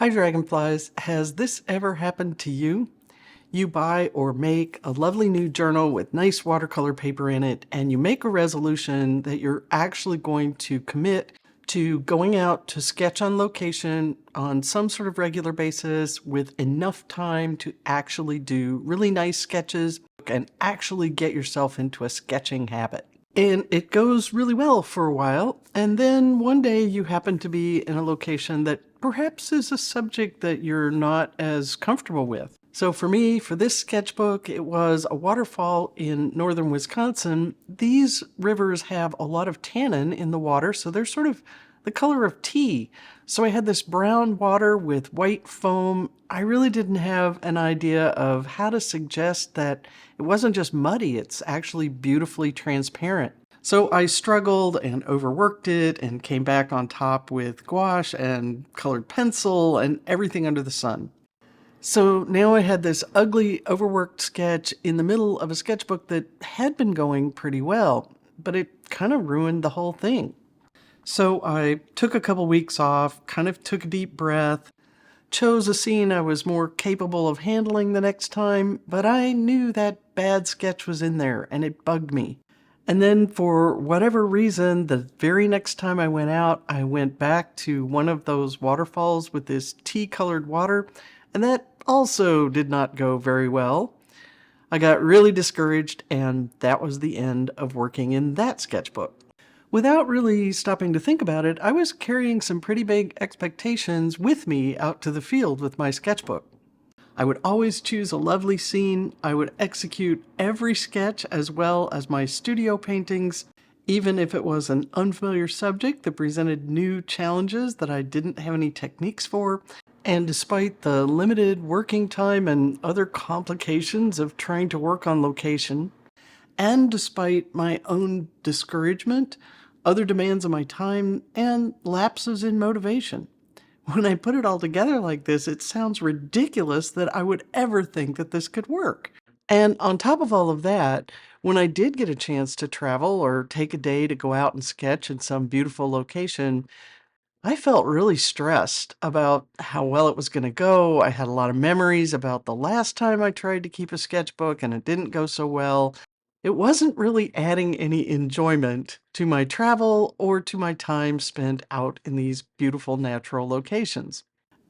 Hi Dragonflies, has this ever happened to you? You buy or make a lovely new journal with nice watercolor paper in it, and you make a resolution that you're actually going to commit to going out to sketch on location on some sort of regular basis with enough time to actually do really nice sketches and actually get yourself into a sketching habit. And it goes really well for a while, and then one day you happen to be in a location that perhaps is a subject that you're not as comfortable with. So for me, for this sketchbook, it was a waterfall in northern Wisconsin. These rivers have a lot of tannin in the water, so they're sort of the color of tea. So I had this brown water with white foam. I really didn't have an idea of how to suggest that it wasn't just muddy, it's actually beautifully transparent. So I struggled and overworked it and came back on top with gouache and colored pencil and everything under the sun. So now I had this ugly, overworked sketch in the middle of a sketchbook that had been going pretty well, but it kind of ruined the whole thing. So I took a couple weeks off, kind of took a deep breath, chose a scene I was more capable of handling the next time, but I knew that bad sketch was in there and it bugged me. And then for whatever reason, the very next time I went out, I went back to one of those waterfalls with this tea-colored water, and that also did not go very well. I got really discouraged, and that was the end of working in that sketchbook. Without really stopping to think about it, I was carrying some pretty big expectations with me out to the field with my sketchbook. I would always choose a lovely scene. I would execute every sketch as well as my studio paintings, even if it was an unfamiliar subject that presented new challenges that I didn't have any techniques for. And despite the limited working time and other complications of trying to work on location, and despite my own discouragement, other demands of my time, and lapses in motivation. When I put it all together like this, it sounds ridiculous that I would ever think that this could work. And on top of all of that, when I did get a chance to travel or take a day to go out and sketch in some beautiful location, I felt really stressed about how well it was going to go. I had a lot of memories about the last time I tried to keep a sketchbook and it didn't go so well. It wasn't really adding any enjoyment to my travel or to my time spent out in these beautiful natural locations.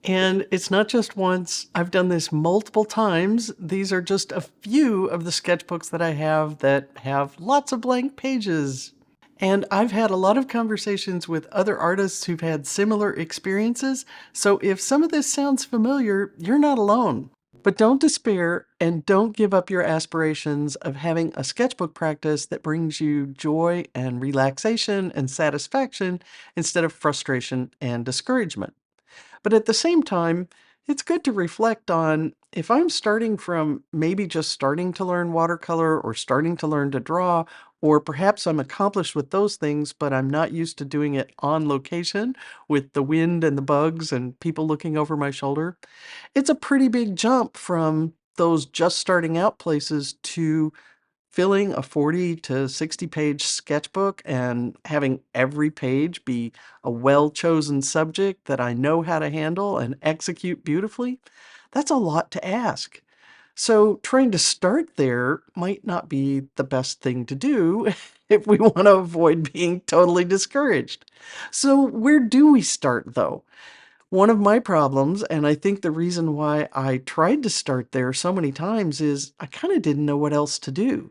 And it's not just once, I've done this multiple times. These are just a few of the sketchbooks that I have that have lots of blank pages. And I've had a lot of conversations with other artists who've had similar experiences, so if some of this sounds familiar, you're not alone. But don't despair and don't give up your aspirations of having a sketchbook practice that brings you joy and relaxation and satisfaction instead of frustration and discouragement. But at the same time, it's good to reflect on if I'm starting from maybe just starting to learn watercolor or starting to learn to draw, or perhaps I'm accomplished with those things, but I'm not used to doing it on location with the wind and the bugs and people looking over my shoulder. It's a pretty big jump from those just starting out places to filling a 40 to 60 page sketchbook and having every page be a well-chosen subject that I know how to handle and execute beautifully, that's a lot to ask. So trying to start there might not be the best thing to do if we want to avoid being totally discouraged. So where do we start though? One of my problems, and I think the reason why I tried to start there so many times, is I kind of didn't know what else to do.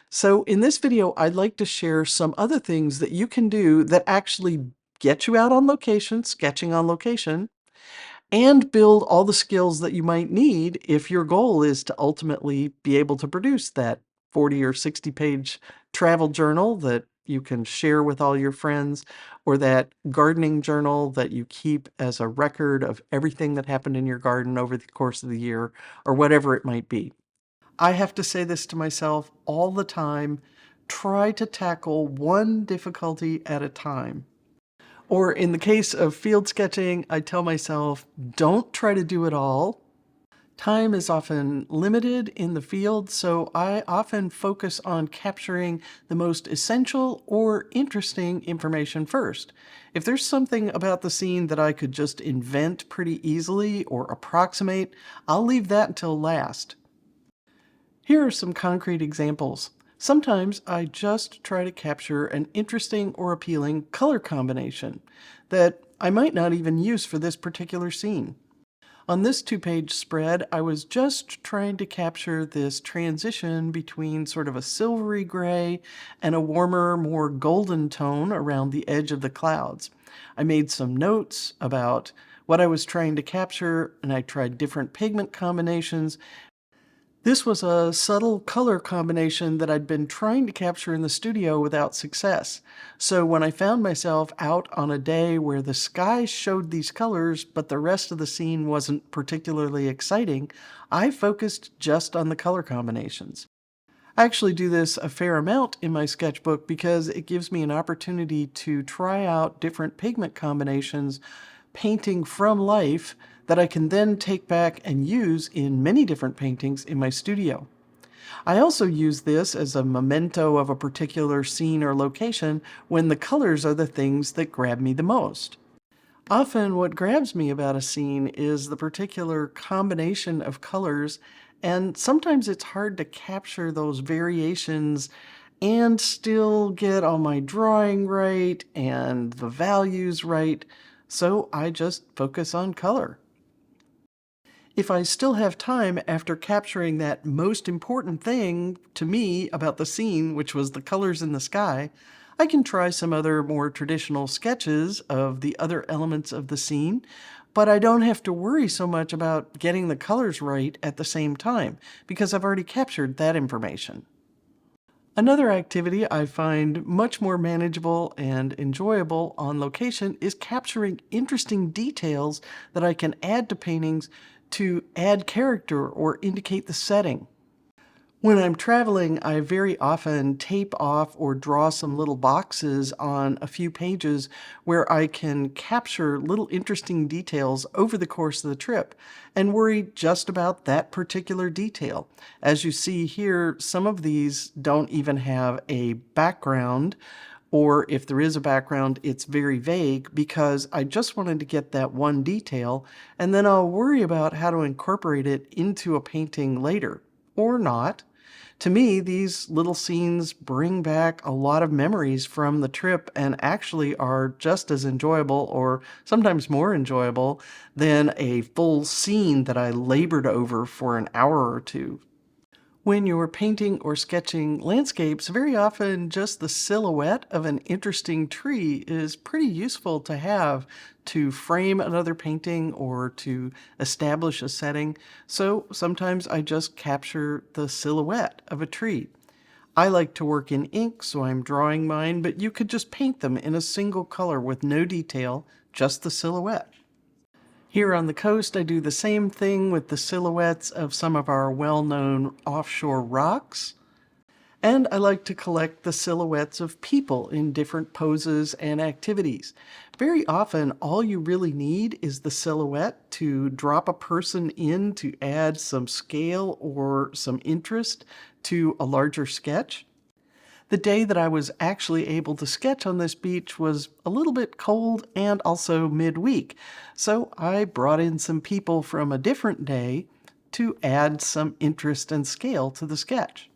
So in this video, I'd like to share some other things that you can do that actually get you out on location, sketching on location, and build all the skills that you might need if your goal is to ultimately be able to produce that 40 or 60 page travel journal that you can share with all your friends, or that gardening journal that you keep as a record of everything that happened in your garden over the course of the year, or whatever it might be. I have to say this to myself all the time: try to tackle one difficulty at a time. Or in the case of field sketching, I tell myself, don't try to do it all. Time is often limited in the field, so I often focus on capturing the most essential or interesting information first. If there's something about the scene that I could just invent pretty easily or approximate, I'll leave that until last. Here are some concrete examples. Sometimes I just try to capture an interesting or appealing color combination that I might not even use for this particular scene. On this two-page spread, I was just trying to capture this transition between sort of a silvery gray and a warmer, more golden tone around the edge of the clouds. I made some notes about what I was trying to capture, and I tried different pigment combinations. This was a subtle color combination that I'd been trying to capture in the studio without success. So when I found myself out on a day where the sky showed these colors, but the rest of the scene wasn't particularly exciting, I focused just on the color combinations. I actually do this a fair amount in my sketchbook because it gives me an opportunity to try out different pigment combinations, painting from life, that I can then take back and use in many different paintings in my studio. I also use this as a memento of a particular scene or location when the colors are the things that grab me the most. Often what grabs me about a scene is the particular combination of colors, and sometimes it's hard to capture those variations and still get all my drawing right and the values right, so I just focus on color. If I still have time after capturing that most important thing to me about the scene, which was the colors in the sky, I can try some other more traditional sketches of the other elements of the scene, but I don't have to worry so much about getting the colors right at the same time, because I've already captured that information. Another activity I find much more manageable and enjoyable on location is capturing interesting details that I can add to paintings to add character or indicate the setting. When I'm traveling, I very often tape off or draw some little boxes on a few pages where I can capture little interesting details over the course of the trip and worry just about that particular detail. As you see here, some of these don't even have a background, or if there is a background, it's very vague because I just wanted to get that one detail, and then I'll worry about how to incorporate it into a painting later, or not. To me, these little scenes bring back a lot of memories from the trip and actually are just as enjoyable, or sometimes more enjoyable, than a full scene that I labored over for an hour or two. When you're painting or sketching landscapes, very often just the silhouette of an interesting tree is pretty useful to have to frame another painting or to establish a setting. So sometimes I just capture the silhouette of a tree. I like to work in ink, so I'm drawing mine, but you could just paint them in a single color with no detail, just the silhouette. Here on the coast, I do the same thing with the silhouettes of some of our well-known offshore rocks. And I like to collect the silhouettes of people in different poses and activities. Very often, all you really need is the silhouette to drop a person in to add some scale or some interest to a larger sketch. The day that I was actually able to sketch on this beach was a little bit cold and also midweek, so I brought in some people from a different day to add some interest and scale to the sketch.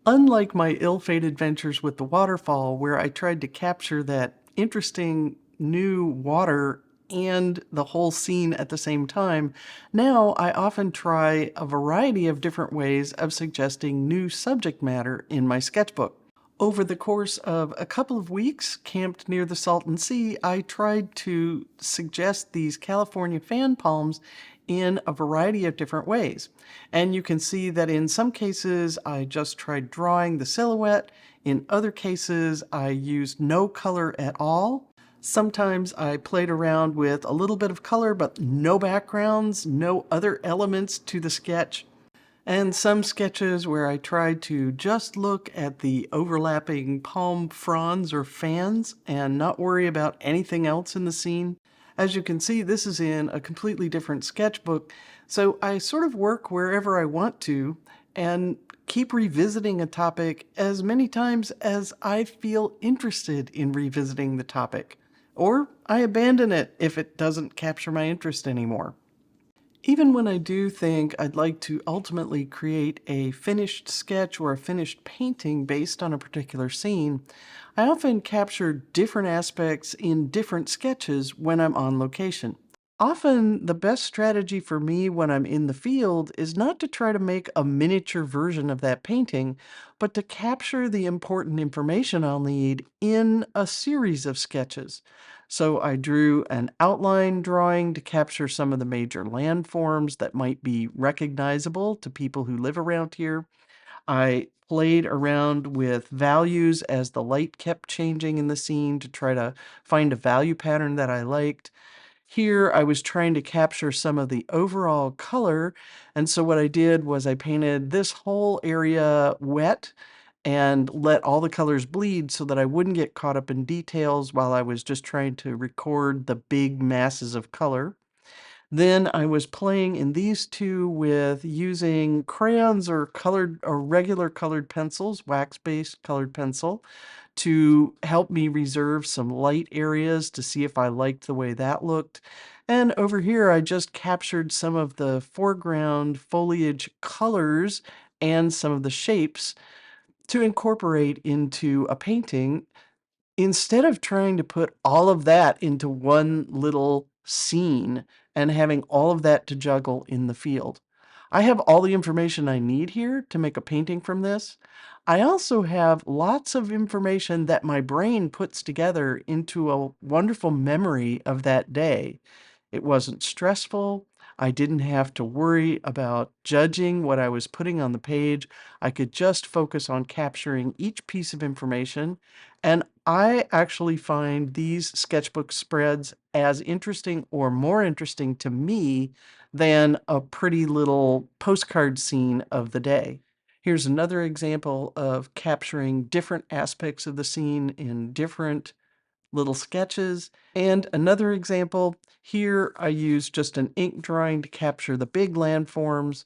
Unlike my ill-fated ventures with the waterfall, where I tried to capture that interesting new water and the whole scene at the same time, now I often try a variety of different ways of suggesting new subject matter in my sketchbook. Over the course of a couple of weeks, camped near the Salton Sea, I tried to suggest these California fan palms in a variety of different ways. And you can see that in some cases, I just tried drawing the silhouette. In other cases, I used no color at all. Sometimes I played around with a little bit of color, but no backgrounds, no other elements to the sketch. And some sketches where I tried to just look at the overlapping palm fronds or fans and not worry about anything else in the scene. As you can see, this is in a completely different sketchbook, so I sort of work wherever I want to and keep revisiting a topic as many times as I feel interested in revisiting the topic, or I abandon it if it doesn't capture my interest anymore. Even when I do think I'd like to ultimately create a finished sketch or a finished painting based on a particular scene, I often capture different aspects in different sketches when I'm on location. Often, the best strategy for me when I'm in the field is not to try to make a miniature version of that painting, but to capture the important information I'll need in a series of sketches. So I drew an outline drawing to capture some of the major landforms that might be recognizable to people who live around here. I played around with values as the light kept changing in the scene to try to find a value pattern that I liked. Here, I was trying to capture some of the overall color, and so what I did was I painted this whole area wet and let all the colors bleed so that I wouldn't get caught up in details while I was just trying to record the big masses of color. Then I was playing in these two with using crayons or colored or regular colored pencils, wax-based colored pencil, to help me reserve some light areas to see if I liked the way that looked. And over here, I just captured some of the foreground foliage colors and some of the shapes to incorporate into a painting instead of trying to put all of that into one little scene and having all of that to juggle in the field. I have all the information I need here to make a painting from this. I also have lots of information that my brain puts together into a wonderful memory of that day. It wasn't stressful. I didn't have to worry about judging what I was putting on the page. I could just focus on capturing each piece of information. And I actually find these sketchbook spreads as interesting or more interesting to me than a pretty little postcard scene of the day. Here's another example of capturing different aspects of the scene in different little sketches. And another example, here I used just an ink drawing to capture the big landforms.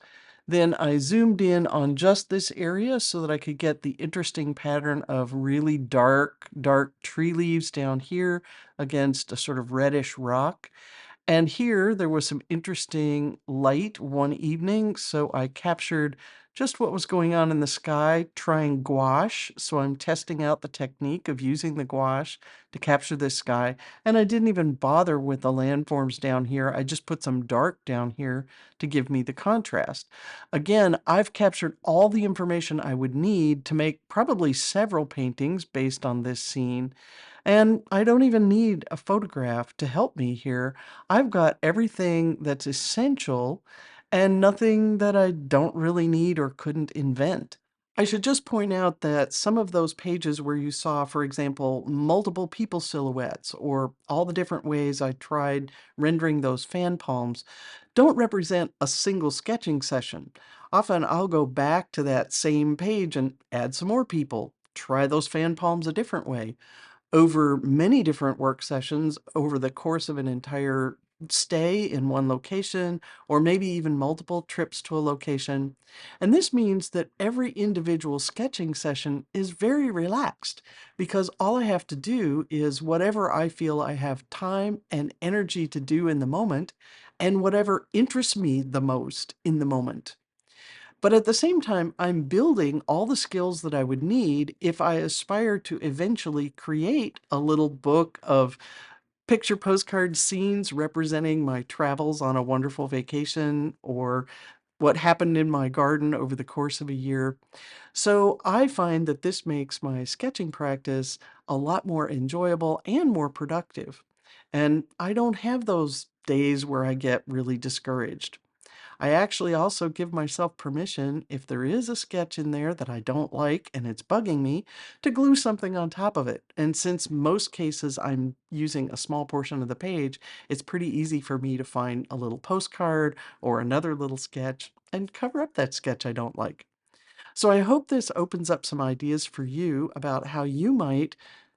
Then I zoomed in on just this area so that I could get the interesting pattern of really dark tree leaves down here against a sort of reddish rock. And here there was some interesting light one evening, so I captured just what was going on in the sky, trying gouache. So I'm testing out the technique of using the gouache to capture this sky. And I didn't even bother with the landforms down here. I just put some dark down here to give me the contrast. Again, I've captured all the information I would need to make probably several paintings based on this scene. And I don't even need a photograph to help me here. I've got everything that's essential and nothing that I don't really need or couldn't invent. I should just point out that some of those pages where you saw, for example, multiple people silhouettes or all the different ways I tried rendering those fan palms don't represent a single sketching session. Often I'll go back to that same page and add some more people, try those fan palms a different way over many different work sessions over the course of an entire stay in one location, or maybe even multiple trips to a location. And this means that every individual sketching session is very relaxed because all I have to do is whatever I feel I have time and energy to do in the moment, and whatever interests me the most in the moment. But at the same time, I'm building all the skills that I would need if I aspire to eventually create a little book of picture postcard scenes representing my travels on a wonderful vacation or what happened in my garden over the course of a year. So I find that this makes my sketching practice a lot more enjoyable and more productive. And I don't have those days where I get really discouraged. I actually also give myself permission, if there is a sketch in there that I don't like and it's bugging me, to glue something on top of it. And since most cases I'm using a small portion of the page, it's pretty easy for me to find a little postcard or another little sketch and cover up that sketch I don't like. So I hope this opens up some ideas for you about how you might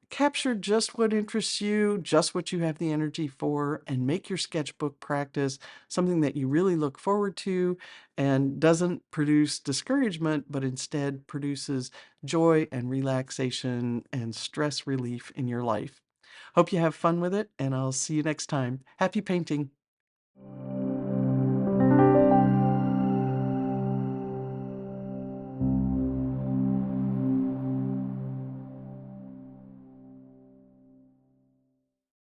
Capture just what interests you, just what you have the energy for, and make your sketchbook practice something that you really look forward to and doesn't produce discouragement, but instead produces joy and relaxation and stress relief in your life. Hope you have fun with it, and I'll see you next time. Happy painting!